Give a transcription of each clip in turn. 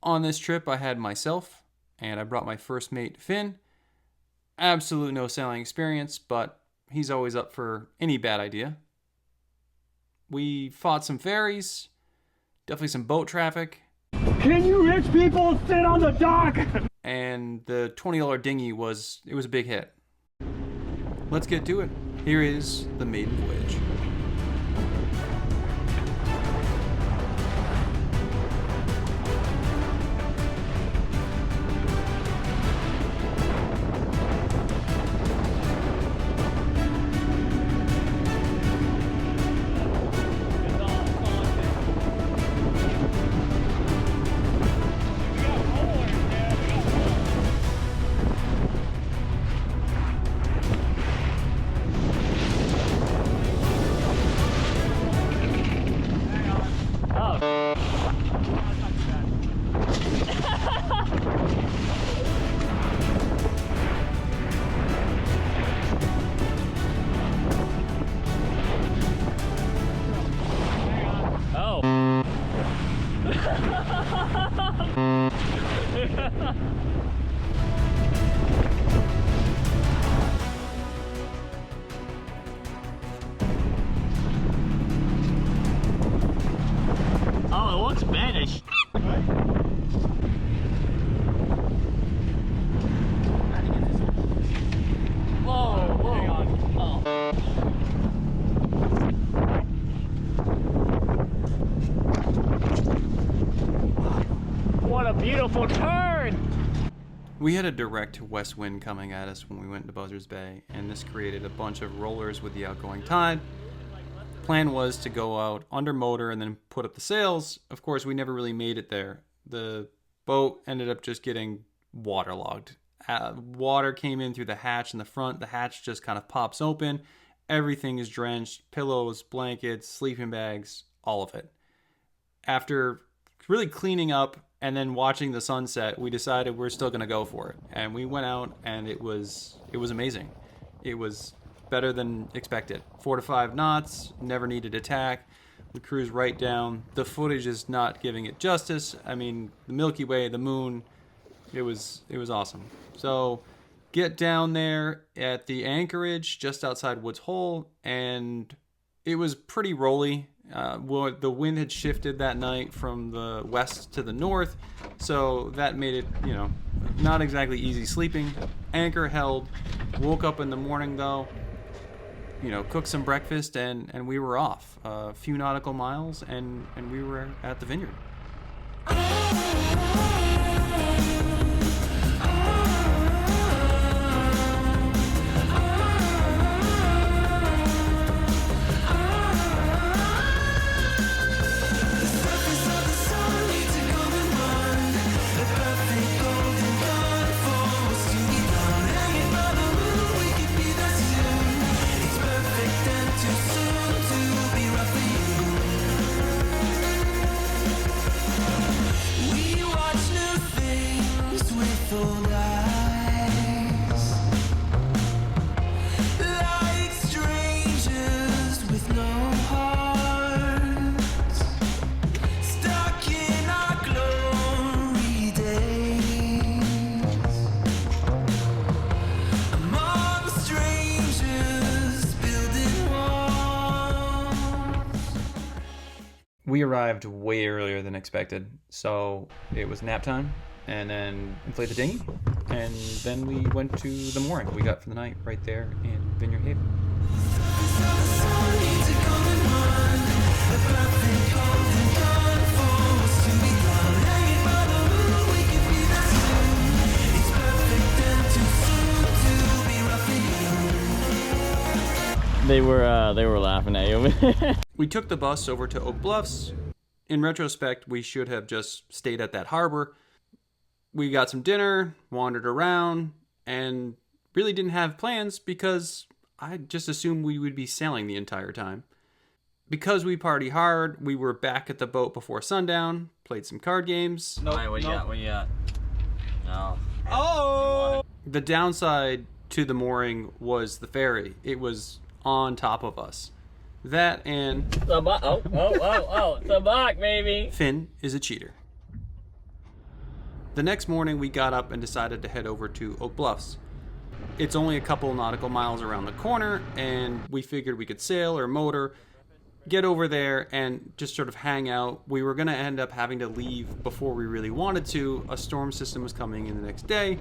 On this trip, I had myself, and I brought my first mate, Finn. Absolute no sailing experience, but he's always up for any bad idea. We fought some ferries, definitely some boat traffic. Can you rich people sit on the dock? And the $20 dinghy was a big hit. Let's get to it. Here is the Maiden Voyage. Oh, it looks bad as shit. Whoa, whoa. Hang on. Oh. What a beautiful turn! We had a direct west wind coming at us when we went to Buzzards Bay, and this created a bunch of rollers with the outgoing tide. Plan was to go out under motor and then put up the sails. Of course, we never really made it there. The boat ended up just getting waterlogged. Water came in through the hatch in the front. The hatch just kind of pops open. Everything is drenched. Pillows, blankets, sleeping bags, all of it. After really cleaning up and then watching the sunset, we decided we're still going to go for it. And we went out, and it was amazing. It was better than expected. 4 to 5 knots, never needed attack. We cruised right down. The footage is not giving it justice. I mean, the Milky Way, the moon, it was awesome. So get down there at the anchorage just outside Woods Hole, and it was pretty rolly. The wind had shifted that night from the west to the north, so that made it, not exactly easy sleeping. Anchor held. Woke up in the morning though, cooked some breakfast, and we were off. A few nautical miles, and we were at the Vineyard. We arrived way earlier than expected, so it was nap time, and then inflate the dinghy, and then we went to the mooring we got for the night right there in Vineyard Haven. They were laughing at you. We took the bus over to Oak Bluffs. In retrospect, we should have just stayed at that harbor. We got some dinner, wandered around, and really didn't have plans because I just assumed we would be sailing the entire time. Because we party hard, we were back at the boat before sundown, played some card games. What you got? No. Oh! The downside to the mooring was the ferry. It was on top of us. That and... The back, baby. Finn is a cheater. The next morning we got up and decided to head over to Oak Bluffs. It's only a couple nautical miles around the corner, and we figured we could sail or motor, get over there and just sort of hang out. We were going to end up having to leave before we really wanted to. A storm system was coming in the next day.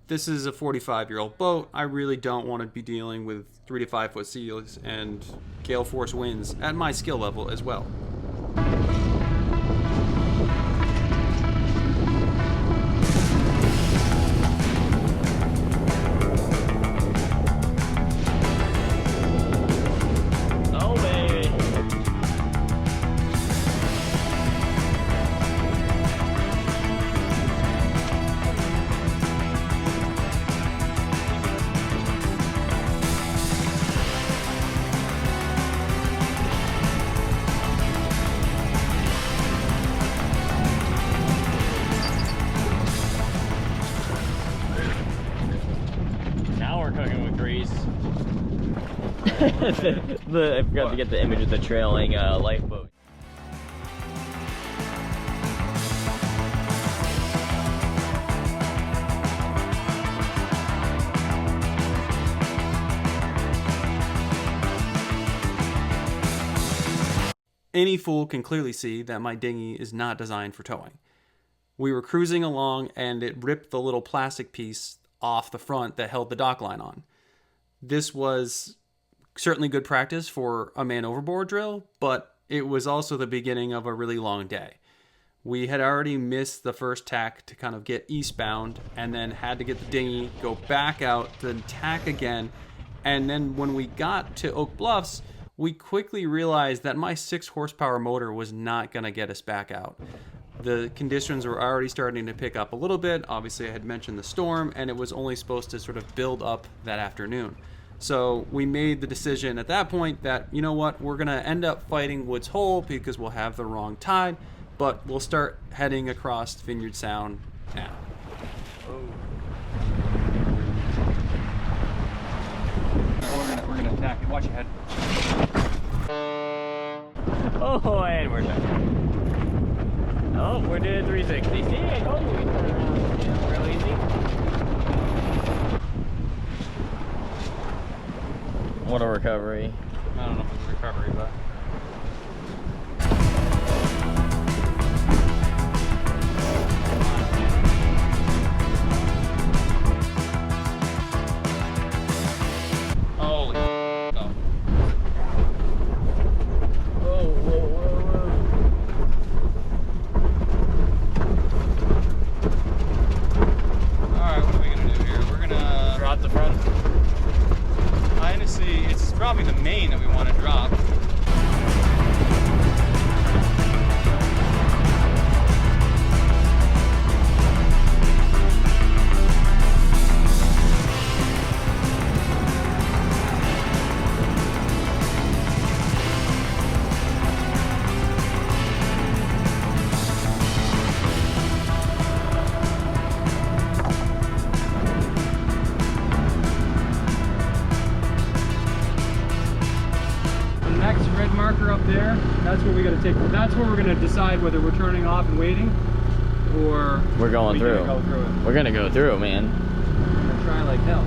This is a 45-year-old boat. I really don't want to be dealing with 3 to 5 foot seas and gale force winds at my skill level as well. I forgot to get the image of the trailing lifeboat. Any fool can clearly see that my dinghy is not designed for towing. We were cruising along and it ripped the little plastic piece off the front that held the dock line on. This was certainly good practice for a man overboard drill, but it was also the beginning of a really long day. We had already missed the first tack to kind of get eastbound, and then had to get the dinghy, go back out, then tack again. And then when we got to Oak Bluffs, we quickly realized that my 6 horsepower motor was not going to get us back out. The conditions were already starting to pick up a little bit. Obviously, I had mentioned the storm, and it was only supposed to sort of build up that afternoon. So we made the decision at that point that, you know what, we're going to end up fighting Woods Hole because we'll have the wrong tide, but we'll start heading across Vineyard Sound now. We're gonna attack it. Watch your head. Oh, and we're done. Oh, we're doing 360. See, I told you we turn around. Yeah, real easy. What a recovery. I don't know if it's recovery, but... Holy no. Whoa, whoa, whoa, whoa. Alright, what are we gonna do here? We're gonna... Drop the front. Honestly, it's probably the main that we want to drop. Marker up there, that's where we got to take. That's where we're going to decide whether we're turning off and waiting, or we're going through. Go through it. We're gonna go through, man. We're gonna try like hell.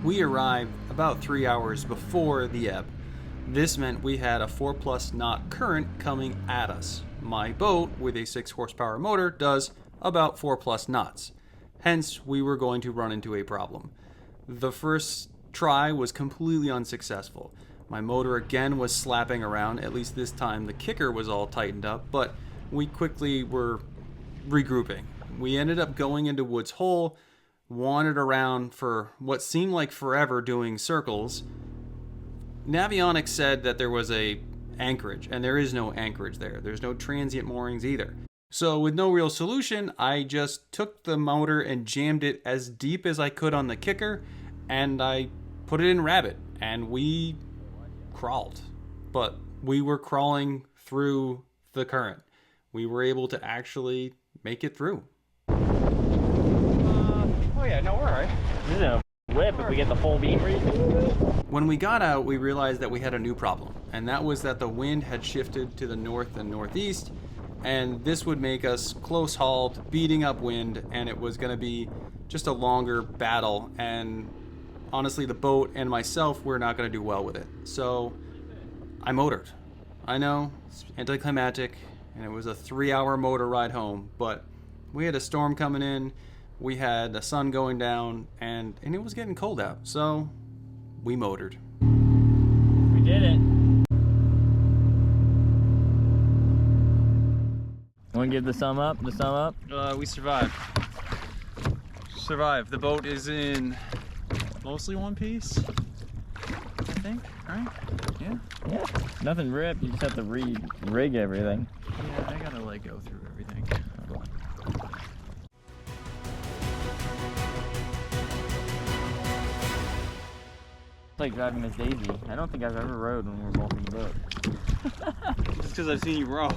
We arrived about 3 hours before the ebb. This meant we had a 4+ knot current coming at us. My boat, with a 6 horsepower motor, does about 4+ knots. Hence, we were going to run into a problem. The first try was completely unsuccessful. My motor again was slapping around, at least this time the kicker was all tightened up, but we quickly were regrouping. We ended up going into Woods Hole, wandered around for what seemed like forever doing circles. Navionics said that there was a anchorage, and there is no anchorage there. There's no transient moorings either. So with no real solution, I just took the motor and jammed it as deep as I could on the kicker and I put it in rabbit, and we crawled. But we were crawling through the current. We were able to actually make it through. Oh yeah, no, we're alright. This is a whip if we get the full beam read. When we got out, we realized that we had a new problem, and that was that the wind had shifted to the north and northeast, and this would make us close-hauled, beating up wind, and it was going to be just a longer battle, and honestly, the boat and myself were not going to do well with it. So I motored. I know, it's anticlimactic, and it was a 3-hour motor ride home, but we had a storm coming in, we had the sun going down, and it was getting cold out, so we motored. We did it. Want to give the sum up? The sum up? We survived. Survived. The boat is in mostly one piece, I think, right? Yeah? Yeah. Nothing ripped, you just have to rig everything. Yeah, I gotta like go through everything. It's like driving Miss Daisy. I don't think I've ever rode when we were both in the boat. Just because I've seen you row.